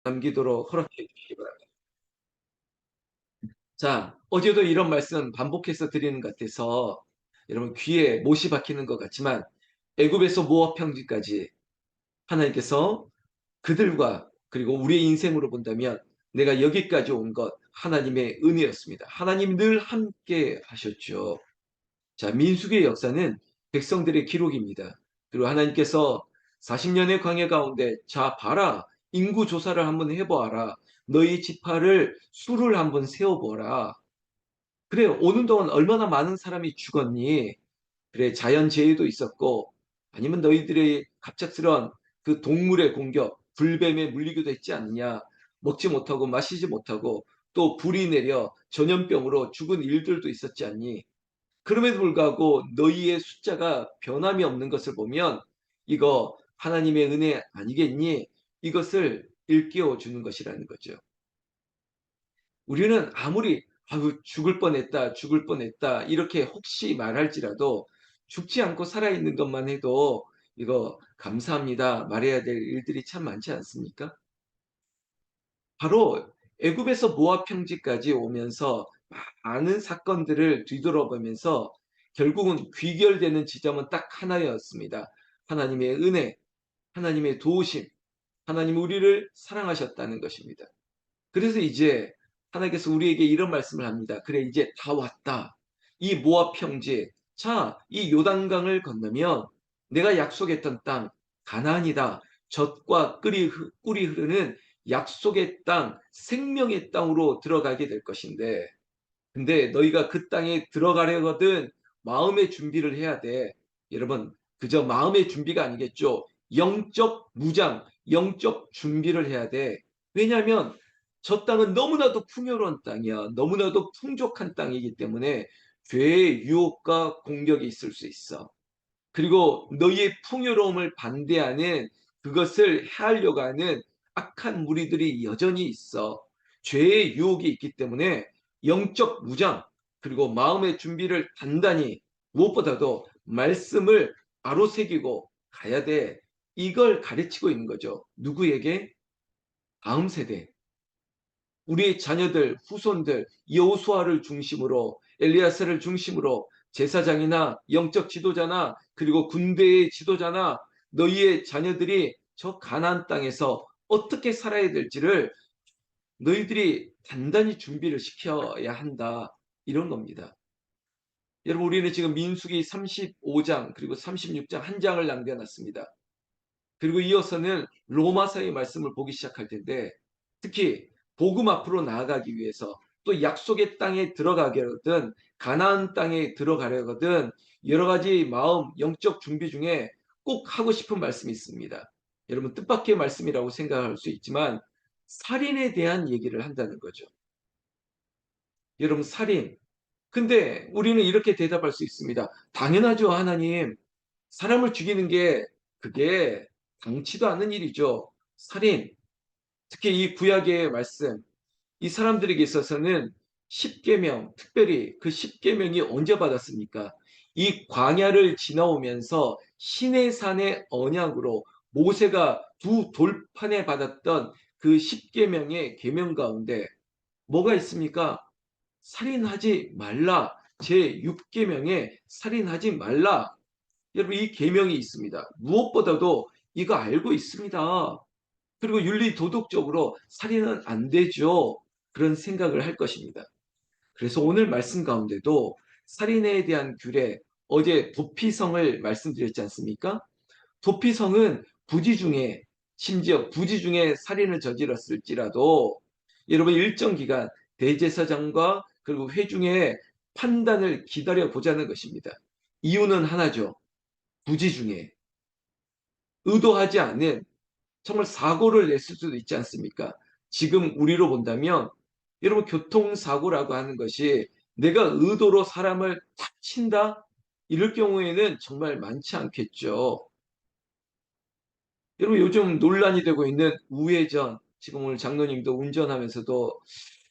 남기도록 허락해 주시기 바랍니다. 자, 어제도 이런 말씀 반복해서 드리는 것 같아서 여러분 귀에 못이 박히는 것 같지만 애굽에서 모압 평지까지 하나님께서 그들과 그리고 우리의 인생으로 본다면 내가 여기까지 온 것 하나님의 은혜였습니다. 하나님 늘 함께 하셨죠. 자, 민수기의 역사는 백성들의 기록입니다. 그리고 하나님께서 40년의 광야 가운데 자 봐라 인구 조사를 한번 해보아라 너희 지파를 수를 한번 세어보라. 그래 오는 동안 얼마나 많은 사람이 죽었니? 그래 자연재해도 있었고 아니면 너희들의 갑작스런 그 동물의 공격 불뱀에 물리기도 했지 않느냐. 먹지 못하고 마시지 못하고 또 불이 내려 전염병으로 죽은 일들도 있었지 않니. 그럼에도 불구하고 너희의 숫자가 변함이 없는 것을 보면 이거 하나님의 은혜 아니겠니? 이것을 일깨워 주는 것이라는 거죠. 우리는 아무리 아유 죽을 뻔했다, 죽을 뻔했다 이렇게 혹시 말할지라도 죽지 않고 살아있는 것만 해도 이거 감사합니다 말해야 될 일들이 참 많지 않습니까? 바로 애굽에서 모압 평지까지 오면서 많은 사건들을 뒤돌아보면서 결국은 귀결되는 지점은 딱 하나였습니다. 하나님의 은혜, 하나님의 도우심, 하나님 우리를 사랑하셨다는 것입니다. 그래서 이제 하나님께서 우리에게 이런 말씀을 합니다. 그래 이제 다 왔다. 이 모압 평지, 자, 이 요단강을 건너면 내가 약속했던 땅 가나안이다. 젖과 꿀이 흐르는 약속의 땅, 생명의 땅으로 들어가게 될 것인데 근데 너희가 그 땅에 들어가려거든 마음의 준비를 해야 돼. 여러분, 그저 마음의 준비가 아니겠죠. 영적 무장, 영적 준비를 해야 돼. 왜냐하면 저 땅은 너무나도 풍요로운 땅이야. 너무나도 풍족한 땅이기 때문에 죄의 유혹과 공격이 있을 수 있어. 그리고 너희의 풍요로움을 반대하는 그것을 해하려고 하는 악한 무리들이 여전히 있어. 죄의 유혹이 있기 때문에 영적 무장 그리고 마음의 준비를 단단히 무엇보다도 말씀을 바로 새기고 가야 돼. 이걸 가르치고 있는 거죠. 누구에게? 다음 세대. 우리의 자녀들, 후손들, 여호수아를 중심으로 엘리야스를 중심으로 제사장이나 영적 지도자나 그리고 군대의 지도자나 너희의 자녀들이 저 가나안 땅에서 어떻게 살아야 될지를 너희들이 단단히 준비를 시켜야 한다. 이런 겁니다. 여러분 우리는 지금 민수기 35장 그리고 36장 한 장을 남겨놨습니다. 그리고 이어서는 로마서의 말씀을 보기 시작할 텐데 특히 복음 앞으로 나아가기 위해서 또 약속의 땅에 들어가려거든 가나안 땅에 들어가려거든 여러 가지 마음 영적 준비 중에 꼭 하고 싶은 말씀이 있습니다. 여러분 뜻밖의 말씀이라고 생각할 수 있지만 살인에 대한 얘기를 한다는 거죠. 여러분 살인. 근데 우리는 이렇게 대답할 수 있습니다. 당연하죠 하나님. 사람을 죽이는 게 그게 당치도 않은 일이죠. 살인, 특히 이 구약의 말씀, 이 사람들에게 있어서는 십계명, 특별히 그 십계명이 언제 받았습니까? 이 광야를 지나오면서 시내산의 언약으로 모세가 두 돌판에 받았던 그 십계명의 계명 가운데 뭐가 있습니까? 살인하지 말라. 제6계명에 살인하지 말라. 여러분 이 계명이 있습니다. 무엇보다도 이거 알고 있습니다. 그리고 윤리 도덕적으로 살인은 안 되죠. 그런 생각을 할 것입니다. 그래서 오늘 말씀 가운데도 살인에 대한 규례, 어제 도피성을 말씀드렸지 않습니까? 도피성은 부지 중에 심지어 부지 중에 살인을 저질렀을지라도 여러분 일정 기간 대제사장과 그리고 회중의 판단을 기다려 보자는 것입니다. 이유는 하나죠. 부지 중에 의도하지 않은 정말 사고를 냈을 수도 있지 않습니까? 지금 우리로 본다면 여러분 교통사고라고 하는 것이 내가 의도로 사람을 탁 친다? 이럴 경우에는 정말 많지 않겠죠. 여러분 요즘 논란이 되고 있는 우회전, 지금 오늘 장로님도 운전하면서도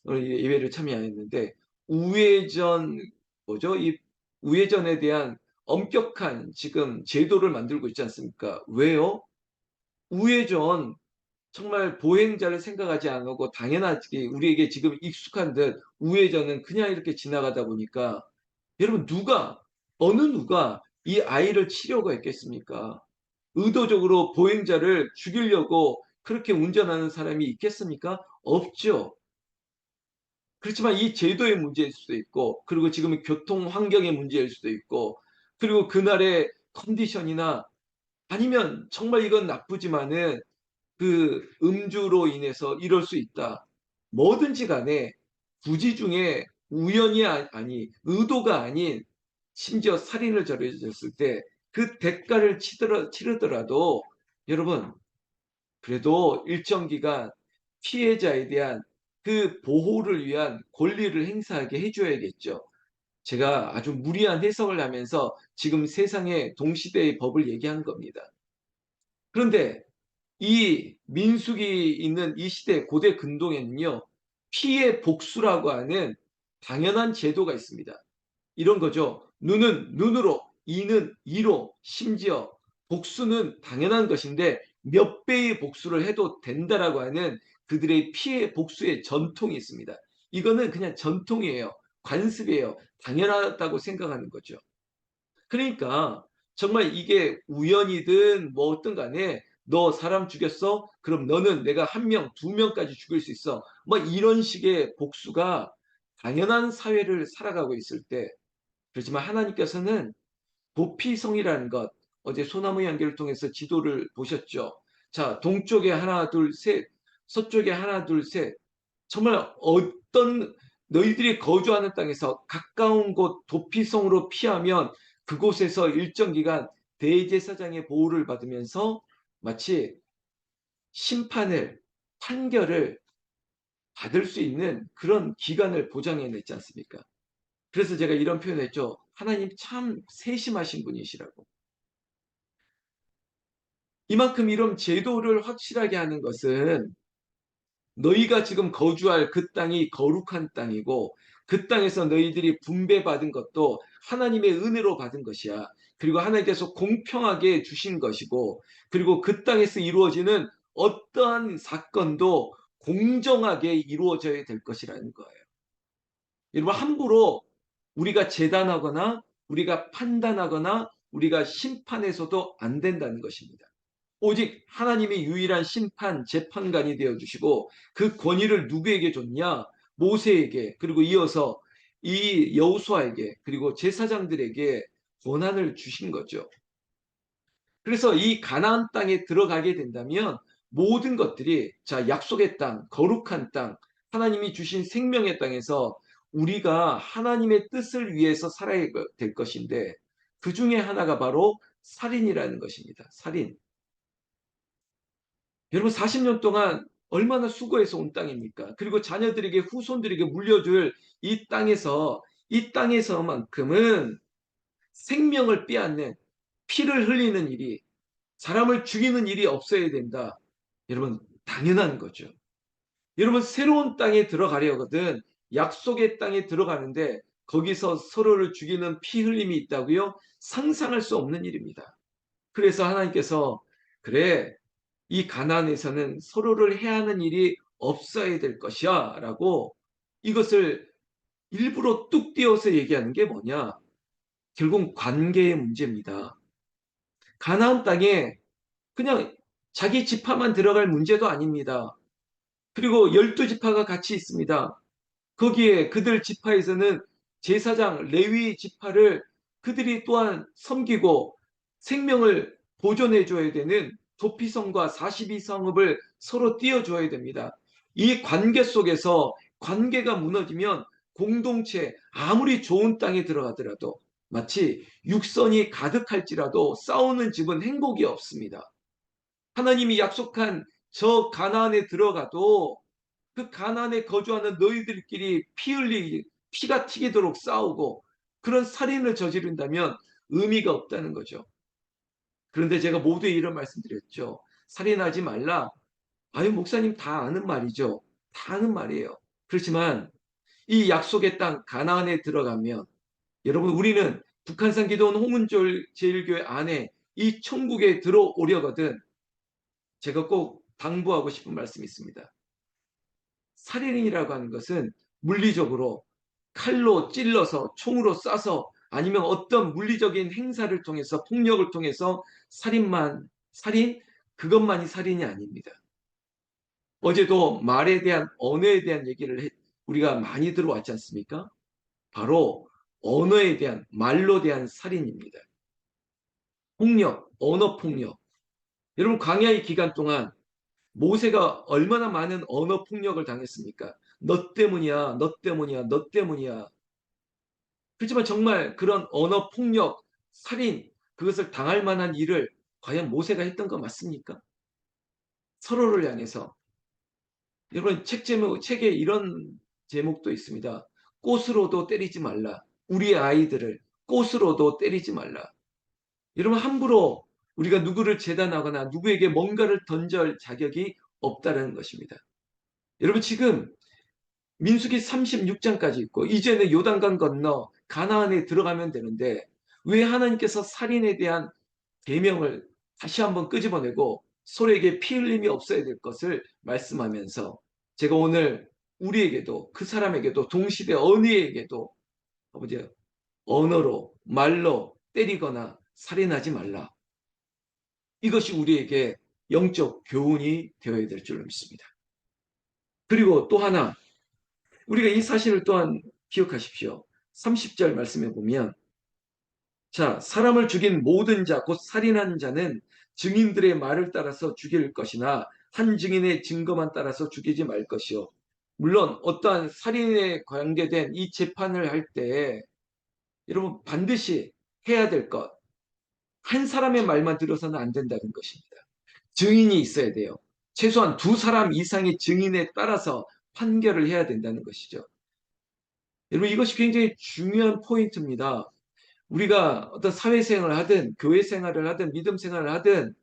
오늘 예배를 참여했는데 우회전 뭐죠? 이 우회전에 대한 엄격한 지금 제도를 만들고 있지 않습니까? 왜요? 우회전 정말 보행자를 생각하지 않고 당연하게 우리에게 지금 익숙한 듯 우회전은 그냥 이렇게 지나가다 보니까 여러분 어느 누가 이 아이를 치려고 했겠습니까? 의도적으로 보행자를 죽이려고 그렇게 운전하는 사람이 있겠습니까? 없죠. 그렇지만 이 제도의 문제일 수도 있고, 그리고 지금 교통 환경의 문제일 수도 있고, 그리고 그날의 컨디션이나 아니면 정말 이건 나쁘지만은 그 음주로 인해서 이럴 수 있다. 뭐든지 간에 부지 중에 우연이 아니 의도가 아닌 심지어 살인을 저질렀을 때 그 대가를 치르더라도 여러분 그래도 일정 기간 피해자에 대한 그 보호를 위한 권리를 행사하게 해줘야겠죠. 제가 아주 무리한 해석을 하면서 지금 세상의 동시대의 법을 얘기한 겁니다. 그런데 이 민숙이 있는 이 시대 고대 근동에는요, 피해 복수라고 하는 당연한 제도가 있습니다. 이런 거죠. 눈은 눈으로, 이는 이로, 심지어 복수는 당연한 것인데 몇 배의 복수를 해도 된다라고 하는 그들의 피해 복수의 전통이 있습니다. 이거는 그냥 전통이에요. 관습이에요. 당연하다고 생각하는 거죠. 그러니까 정말 이게 우연이든 뭐 어떤 간에 너 사람 죽였어? 그럼 너는 내가 한 명, 두 명까지 죽일 수 있어. 뭐 이런 식의 복수가 당연한 사회를 살아가고 있을 때 그렇지만 하나님께서는 도피성이라는 것, 어제 소나무 연결을 통해서 지도를 보셨죠. 자, 동쪽에 하나, 둘, 셋, 서쪽에 하나, 둘, 셋. 정말 어떤 너희들이 거주하는 땅에서 가까운 곳 도피성으로 피하면 그곳에서 일정 기간 대제사장의 보호를 받으면서 마치 심판을, 판결을 받을 수 있는 그런 기간을 보장해냈지 않습니까? 그래서 제가 이런 표현했죠. 하나님 참 세심하신 분이시라고. 이만큼 이런 제도를 확실하게 하는 것은 너희가 지금 거주할 그 땅이 거룩한 땅이고 그 땅에서 너희들이 분배받은 것도 하나님의 은혜로 받은 것이야. 그리고 하나님께서 공평하게 주신 것이고 그리고 그 땅에서 이루어지는 어떠한 사건도 공정하게 이루어져야 될 것이라는 거예요. 여러분 함부로 우리가 재단하거나 우리가 판단하거나 우리가 심판해서도 안 된다는 것입니다. 오직 하나님이 유일한 심판, 재판관이 되어주시고 그 권위를 누구에게 줬냐? 모세에게 그리고 이어서 이 여호수아에게 그리고 제사장들에게 권한을 주신 거죠. 그래서 이 가나안 땅에 들어가게 된다면 모든 것들이 자 약속의 땅, 거룩한 땅, 하나님이 주신 생명의 땅에서 우리가 하나님의 뜻을 위해서 살아야 될 것인데 그 중에 하나가 바로 살인이라는 것입니다. 살인. 여러분 40년 동안 얼마나 수고해서 온 땅입니까? 그리고 자녀들에게 후손들에게 물려줄 이 땅에서만큼은 생명을 빼앗는 피를 흘리는 일이 사람을 죽이는 일이 없어야 된다. 여러분 당연한 거죠. 여러분 새로운 땅에 들어가려거든 약속의 땅에 들어가는데 거기서 서로를 죽이는 피 흘림이 있다고요? 상상할 수 없는 일입니다. 그래서 하나님께서 그래 이 가나안에서는 서로를 해하는 일이 없어야 될 것이야 라고 이것을 일부러 뚝 띄워서 얘기하는 게 뭐냐? 결국 관계의 문제입니다. 가나안 땅에 그냥 자기 지파만 들어갈 문제도 아닙니다. 그리고 12지파가 같이 있습니다. 거기에 그들 지파에서는 제사장 레위 지파를 그들이 또한 섬기고 생명을 보존해 줘야 되는 도피성과 42성읍을 서로 띄워줘야 됩니다. 이 관계 속에서 관계가 무너지면 공동체 아무리 좋은 땅에 들어가더라도 마치 육선이 가득할지라도 싸우는 집은 행복이 없습니다. 하나님이 약속한 저 가나안에 들어가도 그 가나안에 거주하는 너희들끼리 피가 튀기도록 싸우고 그런 살인을 저지른다면 의미가 없다는 거죠. 그런데 제가 모두에 이런 말씀드렸죠. 살인하지 말라. 아유 목사님 다 아는 말이죠. 다 아는 말이에요. 그렇지만 이 약속의 땅 가나안에 들어가면 여러분 우리는 북한산 기도원 홍은절 제일교회 안에 이 천국에 들어오려거든 제가 꼭 당부하고 싶은 말씀이 있습니다. 살인이라고 하는 것은 물리적으로 칼로 찔러서 총으로 쏴서 아니면 어떤 물리적인 행사를 통해서 폭력을 통해서 살인 그것만이 살인이 아닙니다. 어제도 말에 대한 언어에 대한 얘기를 우리가 많이 들어왔지 않습니까? 바로 언어에 대한 말로 대한 살인입니다. 폭력, 언어 폭력. 여러분 광야의 기간 동안 모세가 얼마나 많은 언어 폭력을 당했습니까? 너 때문이야, 너 때문이야, 너 때문이야. 그렇지만 정말 그런 언어 폭력, 살인, 그것을 당할 만한 일을 과연 모세가 했던 거 맞습니까? 서로를 향해서. 여러분 책에 이런 제목도 있습니다. 꽃으로도 때리지 말라. 우리 아이들을 꽃으로도 때리지 말라. 여러분 함부로 우리가 누구를 재단하거나 누구에게 뭔가를 던질 자격이 없다는 것입니다. 여러분 지금 민수기 36장까지 있고 이제는 요단강 건너 가나안에 들어가면 되는데 왜 하나님께서 살인에 대한 계명을 다시 한번 끄집어내고 서로에게 피 흘림이 없어야 될 것을 말씀하면서 제가 오늘 우리에게도 그 사람에게도 동시대 어느에게도 아버지 언어로 말로 때리거나 살인하지 말라. 이것이 우리에게 영적 교훈이 되어야 될 줄로 믿습니다. 그리고 또 하나 우리가 이 사실을 또한 기억하십시오. 30절 말씀해 보면 자, 사람을 죽인 모든 자, 곧 살인한 자는 증인들의 말을 따라서 죽일 것이나 한 증인의 증거만 따라서 죽이지 말 것이요. 물론 어떠한 살인에 관계된 이 재판을 할 때 여러분 반드시 해야 될 것, 한 사람의 말만 들어서는 안 된다는 것입니다. 증인이 있어야 돼요. 최소한 두 사람 이상의 증인에 따라서 판결을 해야 된다는 것이죠. 여러분 이것이 굉장히 중요한 포인트입니다. 우리가 어떤 사회생활을 하든 교회 생활을 하든 믿음 생활을 하든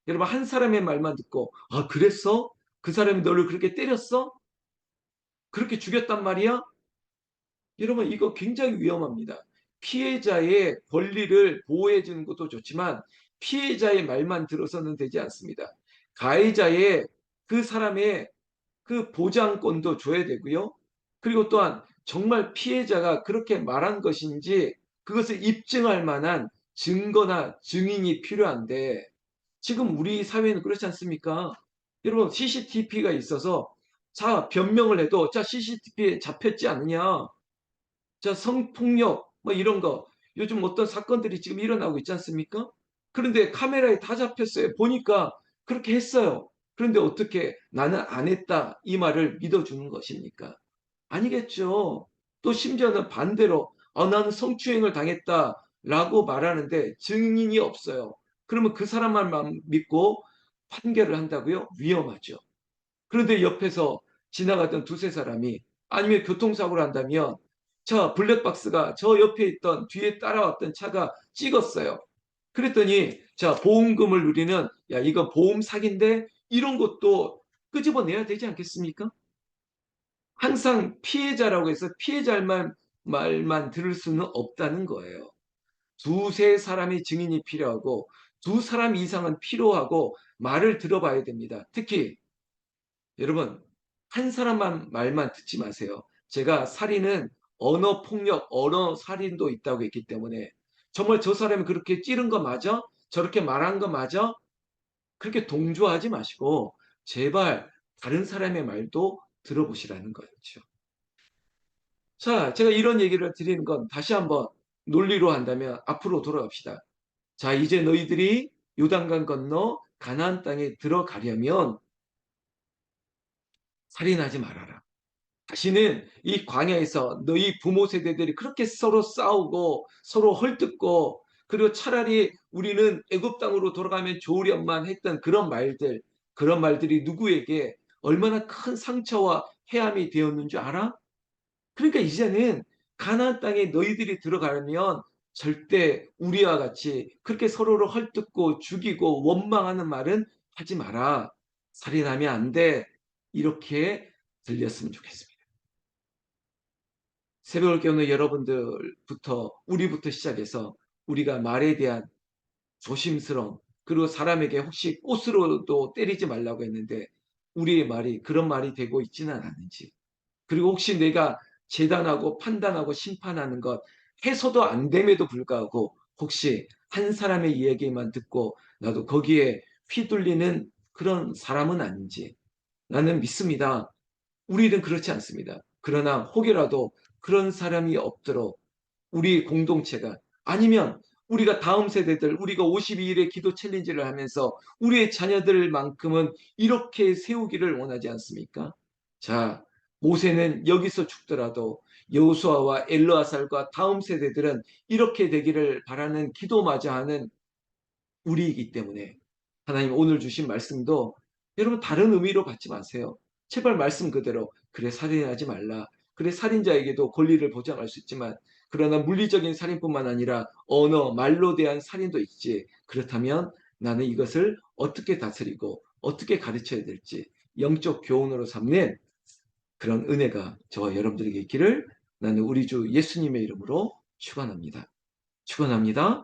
여러분 한 사람의 말만 듣고 아 그랬어? 그 사람이 너를 그렇게 때렸어? 그렇게 죽였단 말이야? 여러분 이거 굉장히 위험합니다. 피해자의 권리를 보호해 주는 것도 좋지만 피해자의 말만 들어서는 되지 않습니다. 가해자의 그 사람의 그 보장권도 줘야 되고요. 그리고 또한 정말 피해자가 그렇게 말한 것인지 그것을 입증할 만한 증거나 증인이 필요한데 지금 우리 사회는 그렇지 않습니까? 여러분 CCTV가 있어서 자 변명을 해도 자 CCTV에 잡혔지 않느냐? 자 성폭력 뭐 이런 거 요즘 어떤 사건들이 지금 일어나고 있지 않습니까? 그런데 카메라에 다 잡혔어요. 보니까 그렇게 했어요. 그런데 어떻게 나는 안 했다 이 말을 믿어주는 것입니까? 아니겠죠. 또 심지어는 반대로 나는 성추행을 당했다라고 말하는데 증인이 없어요. 그러면 그 사람만 믿고 판결을 한다고요? 위험하죠. 그런데 옆에서 지나가던 두세 사람이 아니면 교통사고를 한다면 저 블랙박스가 저 옆에 있던 뒤에 따라왔던 차가 찍었어요. 그랬더니 자 보험금을 누리는 야 이거 보험 사기인데 이런 것도 끄집어내야 되지 않겠습니까? 항상 피해자라고 해서 피해자만 말만 들을 수는 없다는 거예요. 두세 사람의 증인이 필요하고 두 사람 이상은 필요하고 말을 들어봐야 됩니다. 특히 여러분 한 사람만 말만 듣지 마세요. 제가 살인은 언어 폭력, 언어 살인도 있다고 했기 때문에 정말 저 사람이 그렇게 찌른 거 맞아? 저렇게 말한 거 맞아? 그렇게 동조하지 마시고 제발 다른 사람의 말도 들어보시라는 거죠. 자, 제가 이런 얘기를 드리는 건 다시 한번 논리로 한다면 앞으로 돌아갑시다. 자, 이제 너희들이 요단강 건너 가나안 땅에 들어가려면 살인하지 말아라. 다시는 이 광야에서 너희 부모 세대들이 그렇게 서로 싸우고 서로 헐뜯고 그리고 차라리 우리는 애굽 땅으로 돌아가면 좋으련만 했던 그런 말들이 누구에게 얼마나 큰 상처와 해함이 되었는 줄 알아? 그러니까 이제는 가나안 땅에 너희들이 들어가면 절대 우리와 같이 그렇게 서로를 헐뜯고 죽이고 원망하는 말은 하지 마라. 살인하면 안 돼. 이렇게 들렸으면 좋겠습니다. 새벽을 깨우는 여러분들부터 우리부터 시작해서 우리가 말에 대한 조심스러움 그리고 사람에게 혹시 꽃으로도 때리지 말라고 했는데 우리의 말이 그런 말이 되고 있지는 않은지, 그리고 혹시 내가 재단하고 판단하고 심판하는 것 해서도 안 됨에도 불구하고 혹시 한 사람의 이야기만 듣고 나도 거기에 휘둘리는 그런 사람은 아닌지 나는 믿습니다. 우리는 그렇지 않습니다. 그러나 혹여라도 그런 사람이 없도록 우리 공동체가, 아니면 우리가 다음 세대들, 우리가 52일의 기도 챌린지를 하면서 우리의 자녀들만큼은 이렇게 세우기를 원하지 않습니까? 자, 모세는 여기서 죽더라도 여호수아와 엘르아살과 다음 세대들은 이렇게 되기를 바라는 기도마저 하는 우리이기 때문에 하나님 오늘 주신 말씀도 여러분 다른 의미로 받지 마세요. 제발 말씀 그대로, 그래 살인하지 말라. 그래 살인자에게도 권리를 보장할 수 있지만 그러나 물리적인 살인뿐만 아니라 언어, 말로 대한 살인도 있지. 그렇다면 나는 이것을 어떻게 다스리고 어떻게 가르쳐야 될지 영적 교훈으로 삼는 그런 은혜가 저와 여러분들에게 있기를 나는 우리 주 예수님의 이름으로 축원합니다. 축원합니다.